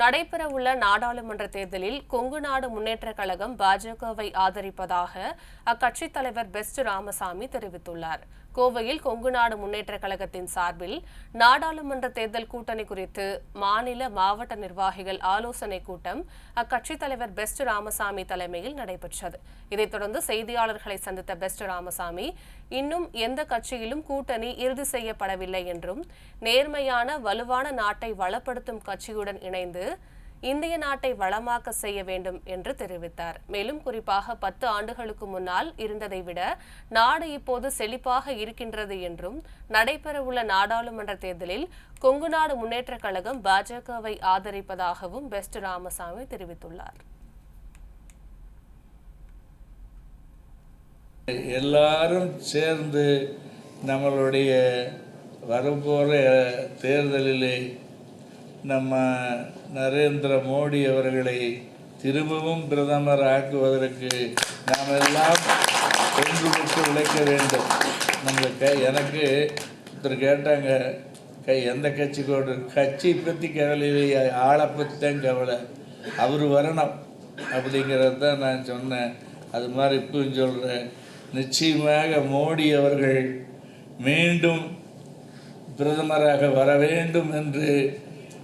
நடைபெறவுள்ள நாடாளுமன்ற தேர்தலில் கொங்கு நாடு முன்னேற்றக் கழகம் பாஜகவை ஆதரிப்பதாக அக்கட்சித் தலைவர் பெஸ்ட் ராமசாமி தெரிவித்துள்ளார். கோவையில் கொங்கு நாடு முன்னேற்றக் கழகத்தின் சார்பில் நாடாளுமன்ற தேர்தல் கூட்டணி குறித்து மாநில மாவட்ட நிர்வாகிகள் ஆலோசனைக் கூட்டம் அக்கட்சித் தலைவர் பெஸ்ட் ராமசாமி தலைமையில் நடைபெற்றது. இதைத் தொடர்ந்து செய்தியாளர்களை சந்தித்த பெஸ்ட் ராமசாமி, இன்னும் எந்த கட்சியிலும் கூட்டணி இறுதி செய்யப்படவில்லை என்றும், நேர்மையான வலுவான நாட்டை வளப்படுத்தும் கட்சியுடன் இணைந்து இந்திய நாட்டை வளமாக்க செய்ய வேண்டும் என்று தெரிவித்தார். மேலும் குறிப்பாக 10 ஆண்டுகளுக்கு முன்னால் இருந்ததை விட நாடு இப்போது செழிப்பாக இருக்கின்றது என்றும், நடைபெறவுள்ள நாடாளுமன்ற தேர்தலில் கொங்கு நாடு முன்னேற்றக் கழகம் பாஜகவை ஆதரிப்பதாகவும் பெஸ்ட் ராமசாமி தெரிவித்துள்ளார். எல்லாரும் சேர்ந்து நம்மளுடைய வரப்போற தேர்தலிலே நம்ம நரேந்திர மோடி அவர்களை திரும்பவும் பிரதமர் ஆக்குவதற்கு நாம் எல்லாம் ஒன்றுபட்டு உழைக்க வேண்டும். எனக்கு ஒருத்தர் கேட்டாங்க, எந்த கட்சி பற்றி கவலை இல்லையா, ஆளை பற்றி தான் கவலை, அவர் வரணும் அப்படிங்கிறது தான் நான் சொன்னேன். அது மாதிரி இப்பவும் சொல்கிறேன், நிச்சயமாக மோடி அவர்கள் மீண்டும் பிரதமராக வர வேண்டும் என்று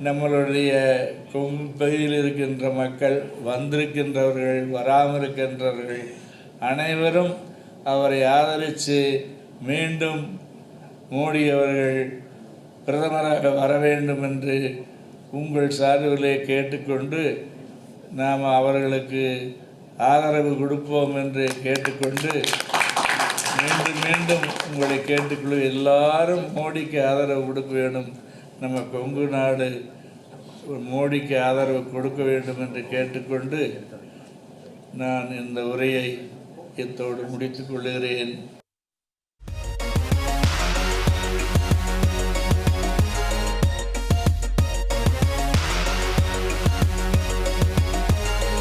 நம்மளுடைய கொங்கு பகுதியில் இருக்கின்ற மக்கள், வந்திருக்கின்றவர்கள், வராமல் இருக்கின்றவர்கள் அனைவரும் அவரை ஆதரித்து மீண்டும் மோடி அவர்கள் பிரதமராக வர வேண்டும் என்று உங்கள் சார்பிலே கேட்டுக்கொண்டு நாம் அவர்களுக்கு ஆதரவு கொடுப்போம் என்று கேட்டுக்கொண்டு மீண்டும் உங்களை கேட்டுக்கொள்ள எல்லாரும் மோடிக்கு ஆதரவு கொடுக்க வேண்டும். நம்ம கொங்கு நாடு மோடிக்கு ஆதரவு கொடுக்க வேண்டும் என்று கேட்டுக்கொண்டு நான் இந்த உரையை இத்தோடு முடித்துக் கொள்கிறேன்.